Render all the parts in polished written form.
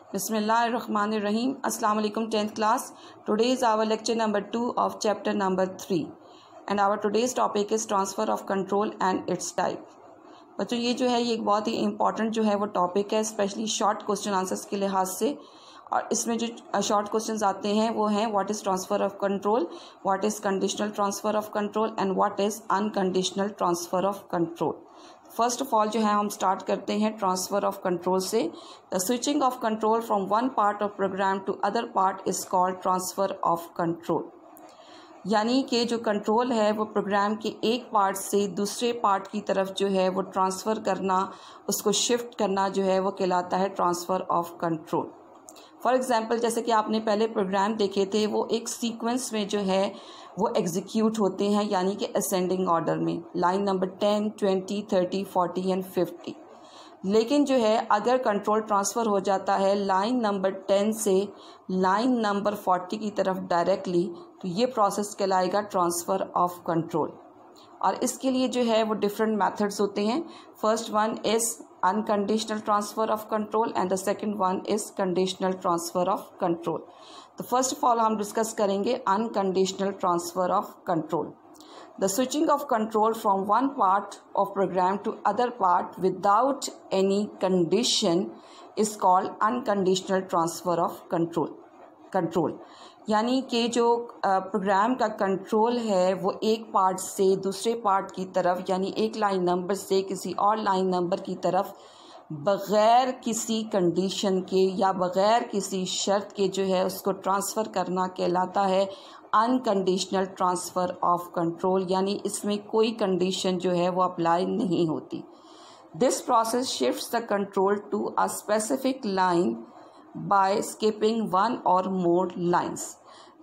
Bismillahirrahmanirrahim. Assalamu alaikum 10th class. Today is our lecture number 2 of chapter number 3 and our today's topic is transfer of control and its type. बच्चों ये जो है ये एक बहुत ही important जो है वो टॉपिक है, स्पेशली शॉर्ट क्वेश्चन आंसर्स के लिहाज से। और इसमें जो शॉर्ट क्वेश्चंस आते हैं वो हैं what is transfer of control, what is conditional transfer of control and what is unconditional transfer of control. First of all जो है हम स्टार्ट करते हैं ट्रांसफ़र ऑफ कंट्रोल से। The switching of control from one part of program to other part is called transfer of control. यानी कि जो control है वो प्रोग्राम के एक पार्ट से दूसरे पार्ट की तरफ जो है वो ट्रांसफ़र करना, उसको शिफ्ट करना जो है वो कहलाता है transfer of control. For example जैसे कि आपने पहले प्रोग्राम देखे थे वो एक सीक्वेंस में जो है वो एग्जीक्यूट होते हैं, यानी कि असेंडिंग ऑर्डर में, लाइन नंबर 10, 20, 30, 40 एंड 50। लेकिन जो है अगर कंट्रोल ट्रांसफ़र हो जाता है लाइन नंबर 10 से लाइन नंबर 40 की तरफ डायरेक्टली, तो ये प्रोसेस कहलाएगा ट्रांसफ़र ऑफ कंट्रोल। और इसके लिए जो है वो डिफरेंट मेथड्स होते हैं। First one is unconditional transfer of control and the second one is conditional transfer of control. तो first of all हम डिस्कस करेंगे unconditional transfer of control. The switching of control from one part of program to other part without any condition is called unconditional transfer of control. यानी कि जो programme का control है वो एक part से दूसरे पार्ट की तरफ, यानी एक लाइन नंबर से किसी और लाइन नंबर की तरफ बग़ैर किसी कंडीशन के या बग़ैर किसी शर्त के जो है उसको ट्रांसफ़र करना कहलाता है अनकंडीशनल ट्रांसफ़र ऑफ कंट्रोल। यानी इसमें कोई कंडीशन जो है वो अप्लाई नहीं होती। This process shifts the control to a specific line by skipping one or more lines.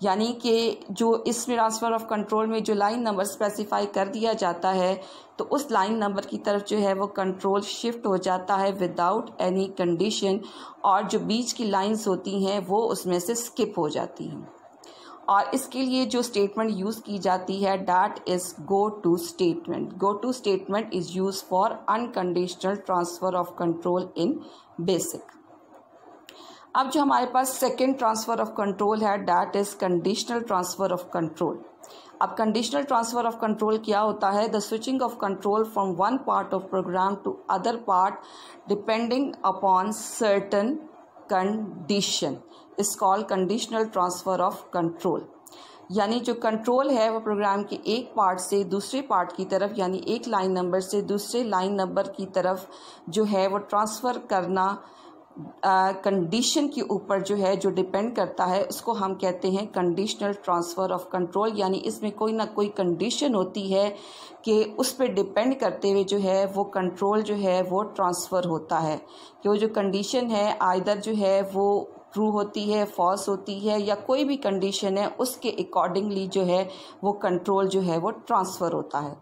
यानी कि जो इसमें ट्रांसफ़र ऑफ कंट्रोल में जो लाइन नंबर स्पेसिफाई कर दिया जाता है तो उस लाइन नंबर की तरफ जो है वो कंट्रोल शिफ्ट हो जाता है विदाउट एनी कंडीशन, और जो बीच की लाइंस होती हैं वो उसमें से स्किप हो जाती हैं। और इसके लिए जो स्टेटमेंट यूज़ की जाती है that is go to statement. Go to statement is use for unconditional transfer of control in BASIC. अब जो हमारे पास सेकेंड ट्रांसफ़र ऑफ कंट्रोल है that is conditional transfer of control. अब कंडीशनल ट्रांसफ़र ऑफ कंट्रोल क्या होता है? The switching of control from one part of program to other part depending upon certain condition is called conditional transfer of control. यानी जो control है वो programme के एक पार्ट से दूसरे पार्ट की तरफ, यानी एक लाइन नंबर से दूसरे लाइन नंबर की तरफ जो है वो ट्रांसफ़र करना कंडीशन के ऊपर जो है जो डिपेंड करता है उसको हम कहते हैं कंडीशनल ट्रांसफ़र ऑफ कंट्रोल। यानी इसमें कोई ना कोई कंडीशन होती है कि उस पर डिपेंड करते हुए जो है वो कंट्रोल जो है वो ट्रांसफ़र होता है, कि वो जो कंडीशन है आइदर जो है वो ट्रू होती है, फॉल्स होती है, या कोई भी कंडीशन है उसके अकॉर्डिंगली जो है वो कंट्रोल जो है वो ट्रांसफ़र होता है।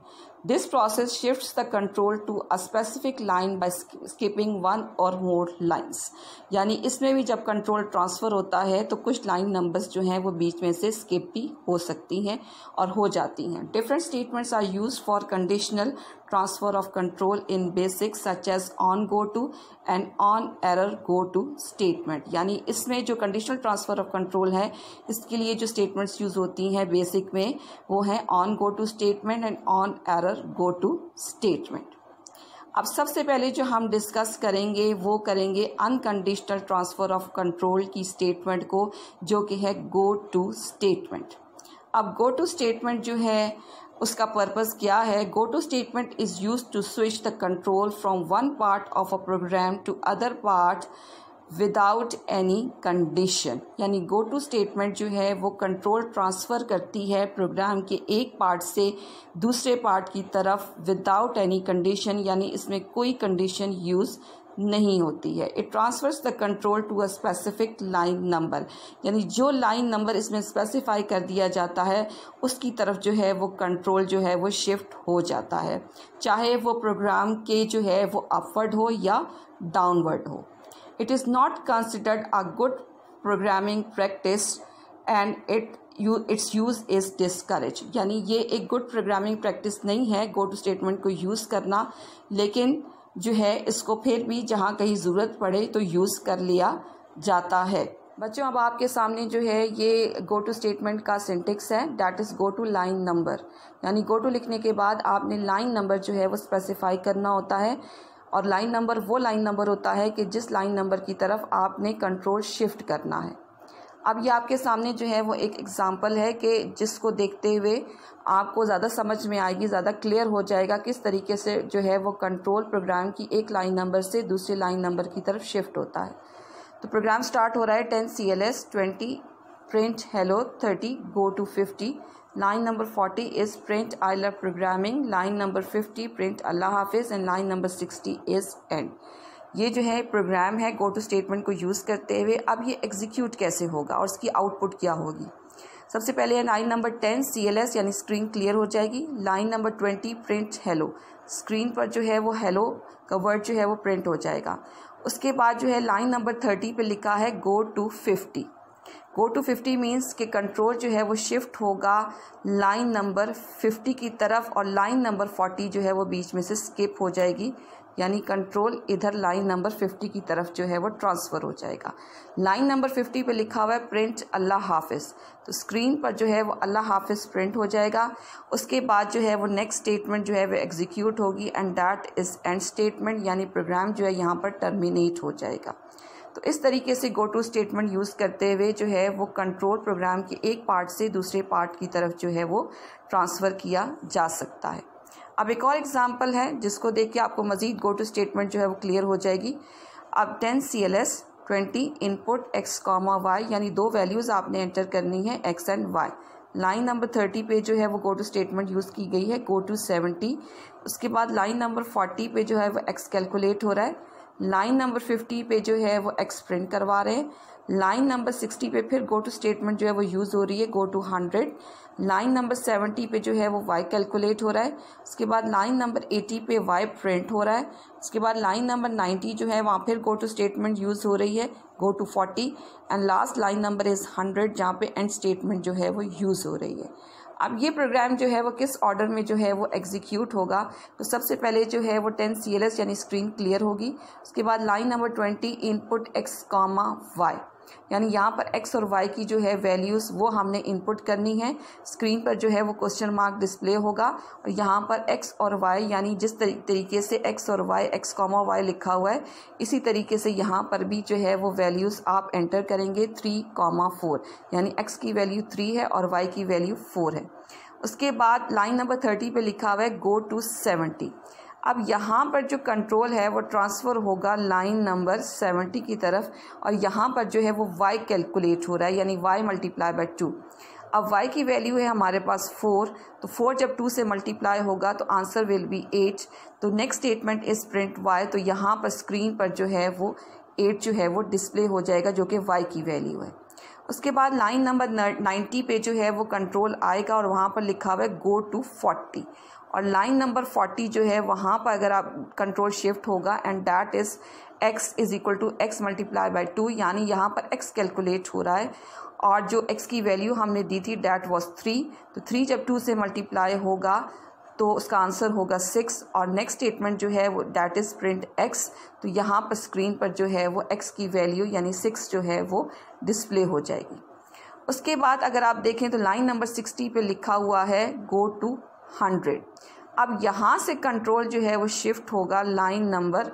This process shifts the control to a specific line by skipping one or more lines. यानी इसमें भी जब कंट्रोल ट्रांसफ़र होता है तो कुछ लाइन नंबर्स जो हैं वो बीच में से स्किप भी हो सकती हैं और हो जाती हैं। Different statements are used for conditional transfer of control in BASIC such as on go to and on error go to statement. यानी इसमें जो कंडीशनल ट्रांसफ़र ऑफ कंट्रोल है इसके लिए जो स्टेटमेंट्स यूज़ होती हैं बेसिक में वो हैं on go to statement and on error go to statement. अब सबसे पहले जो हम डिस्कस करेंगे वो करेंगे अनकंडीशनल ट्रांसफ़र ऑफ कंट्रोल की स्टेटमेंट को, जो कि है गो टू स्टेटमेंट। अब गो टू स्टेटमेंट जो है उसका पर्पस क्या है? Go to statement is used to switch the control from one part of a program to other part without any condition. यानी गो टू स्टेटमेंट जो है वो कंट्रोल ट्रांसफ़र करती है प्रोग्राम के एक पार्ट से दूसरे पार्ट की तरफ विदाउट एनी कंडीशन, यानी इसमें कोई कंडीशन यूज़ नहीं होती है। It transfers the control to a specific line number. यानी जो लाइन नंबर इसमें स्पेसिफाई कर दिया जाता है उसकी तरफ जो है वो कंट्रोल जो है वो शिफ्ट हो जाता है, चाहे वो प्रोग्राम के जो है वो अपवर्ड हो या डाउनवर्ड हो। It is not considered a good programming practice and its use is discouraged। यानी ये एक गुड प्रोग्रामिंग प्रैक्टिस नहीं है गो टू स्टेटमेंट को यूज़ करना, लेकिन जो है इसको फिर भी जहाँ कहीं ज़रूरत पड़े तो यूज़ कर लिया जाता है। बच्चों अब आपके सामने जो है ये गो टू स्टेटमेंट का सिंटेक्स है, that is go to line number. यानी गो टू लिखने के बाद आपने लाइन नंबर जो है वो स्पेसिफाई करना होता है, और लाइन नंबर वो लाइन नंबर होता है कि जिस लाइन नंबर की तरफ आपने कंट्रोल शिफ्ट करना है। अब ये आपके सामने जो है वो एक एग्जांपल है कि जिसको देखते हुए आपको ज़्यादा समझ में आएगी, ज़्यादा क्लियर हो जाएगा किस तरीके से जो है वो कंट्रोल प्रोग्राम की एक लाइन नंबर से दूसरे लाइन नंबर की तरफ शिफ्ट होता है। तो प्रोग्राम स्टार्ट हो रहा है 10 CLS 20 print hello 30 go to 50। Line number 40 is print I love programming. Line number 50 print अल्लाह हाफिज़। End line number 60 is end. ये जो है प्रोग्राम है गो टू स्टेटमेंट को यूज़ करते हुए। अब ये एग्जीक्यूट कैसे होगा और उसकी आउटपुट क्या होगी। सबसे पहले लाइन नंबर 10 CLS यानी स्क्रीन क्लियर हो जाएगी। Line number 20 print hello, screen पर जो है वो हेलो का वर्ड जो है वो प्रिंट हो जाएगा। उसके बाद जो है लाइन नंबर 30 पे लिखा है go to 50। Go to 50 means कि कंट्रोल जो है वो शिफ्ट होगा लाइन नंबर 50 की तरफ, और लाइन नंबर 40 जो है वो बीच में से स्किप हो जाएगी, यानी कंट्रोल इधर लाइन नंबर 50 की तरफ जो है वो ट्रांसफ़र हो जाएगा। लाइन नंबर 50 पे लिखा हुआ है प्रिंट अल्लाह हाफिज़, तो स्क्रीन पर जो है वो अल्लाह हाफिज़ प्रिंट हो जाएगा। उसके बाद जो है वो नेक्स्ट स्टेटमेंट जो है वो एग्जीक्यूट होगी, and that is and statement, यानी प्रोग्राम जो है यहाँ पर टर्मिनेट हो जाएगा। तो इस तरीके से गो टू स्टेटमेंट यूज़ करते हुए जो है वो कंट्रोल प्रोग्राम के एक पार्ट से दूसरे पार्ट की तरफ जो है वो ट्रांसफ़र किया जा सकता है। अब एक और एग्जांपल है जिसको देख के आपको मज़ीद गो टू स्टेटमेंट जो है वो क्लियर हो जाएगी। अब 10 CLS 20 इनपुट x, y, यानी दो वैल्यूज़ आपने एंटर करनी है x and y। Line number 30 पे जो है वो गो टू स्टेटमेंट यूज़ की गई है गो टू 70। उसके बाद लाइन नंबर 40 पे जो है वो x कैलकुलेट हो रहा है। लाइन नंबर 50 पे जो है वो x प्रिंट करवा रहे हैं। लाइन नंबर 60 पे फिर गो टू स्टेटमेंट जो है वो यूज़ हो रही है गो टू 100। लाइन नंबर 70 पे जो है वो y कैलकुलेट हो रहा है। उसके बाद लाइन नंबर 80 पे y प्रिंट हो रहा है। उसके बाद लाइन नंबर 90 जो है वहाँ फिर गो टू स्टेटमेंट यूज़ हो रही है go to 40। And last line number is 100 जहाँ पे एंड स्टेटमेंट जो है वो यूज़ हो रही है। अब ये प्रोग्राम जो है वो किस ऑर्डर में जो है वो एग्जीक्यूट होगा, तो सबसे पहले जो है वो 10 CLS यानी स्क्रीन क्लियर होगी। उसके बाद line number 20 input x, y, यानी यहाँ पर x और y की जो है वैल्यूज़ वो हमने इनपुट करनी है। स्क्रीन पर जो है वो क्वेश्चन मार्क डिस्प्ले होगा, और यहाँ पर x और y यानी जिस तरीके से x और y, x, y लिखा हुआ है, इसी तरीके से यहाँ पर भी जो है वो वैल्यूज़ आप एंटर करेंगे 3, 4, यानी x की वैल्यू 3 है और y की वैल्यू 4 है। उसके बाद लाइन नंबर 30 पे लिखा हुआ है गो टू 70। अब यहाँ पर जो कंट्रोल है वो ट्रांसफ़र होगा लाइन नंबर 70 की तरफ, और यहाँ पर जो है वो y कैलकुलेट हो रहा है, यानी y मल्टीप्लाई बाय 2। अब y की वैल्यू है हमारे पास 4, तो 4 जब 2 से मल्टीप्लाई होगा तो आंसर विल बी 8। तो next statement is print y, तो यहाँ पर स्क्रीन पर जो है वो 8 जो है वो डिस्प्ले हो जाएगा जो कि y की वैल्यू है। उसके बाद लाइन नंबर 90 पे जो है वो कंट्रोल आएगा, और वहाँ पर लिखा हुआ है गो टू 40, और लाइन नंबर 40 जो है वहाँ पर अगर आप कंट्रोल शिफ्ट होगा, and that is x is equal to x multiply by 2, यानी यहाँ पर x कैलकुलेट हो रहा है, और जो x की वैल्यू हमने दी थी डैट वॉज 3, तो 3 जब 2 से मल्टीप्लाई होगा तो उसका आंसर होगा 6। और नेक्स्ट स्टेटमेंट जो है वो डैट इज़ प्रिंट x, तो यहाँ पर स्क्रीन पर जो है वो x की वैल्यू यानी 6 जो है वो डिस्प्ले हो जाएगी। उसके बाद अगर आप देखें तो लाइन नंबर 60 पे लिखा हुआ है गो टू 100। अब यहाँ से कंट्रोल जो है वो शिफ्ट होगा लाइन नंबर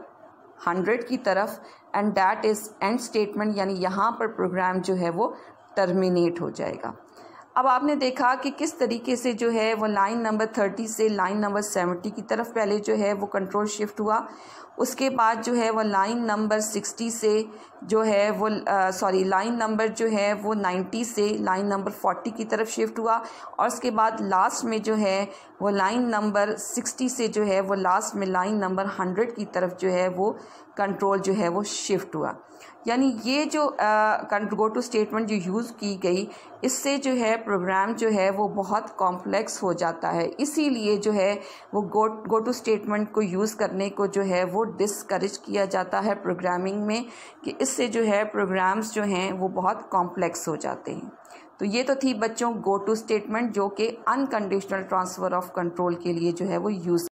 100 की तरफ, and that is and statement, यानी यहाँ पर प्रोग्राम जो है वो टर्मिनेट हो जाएगा। अब आपने देखा कि किस तरीके से जो है वो लाइन नंबर 30 से लाइन नंबर 70 की तरफ पहले जो है वो कंट्रोल शिफ्ट हुआ। उसके बाद जो है वो लाइन नंबर 60 से जो है वो लाइन नंबर जो है वो 90 से लाइन नंबर 40 की तरफ शिफ्ट हुआ, और उसके बाद लास्ट में जो है वो लाइन नंबर 60 से जो है वो लास्ट में लाइन नंबर 100 की तरफ जो है वो कंट्रोल जो है वो शिफ्ट हुआ। यानी ये जो गो टू स्टेटमेंट जो यूज़ की गई, इससे जो है प्रोग्राम जो है वो बहुत कॉम्प्लेक्स हो जाता है। इसीलिए जो है वो गो टू स्टेटमेंट को यूज़ करने को जो है वो डिस्करेज किया जाता है प्रोग्रामिंग में, कि इससे जो है प्रोग्राम्स जो हैं वो बहुत कॉम्प्लेक्स हो जाते हैं। तो ये तो थी बच्चों गो टू स्टेटमेंट, जो कि अनकंडीशनल ट्रांसफ़र ऑफ कंट्रोल के लिए जो है वो यूज़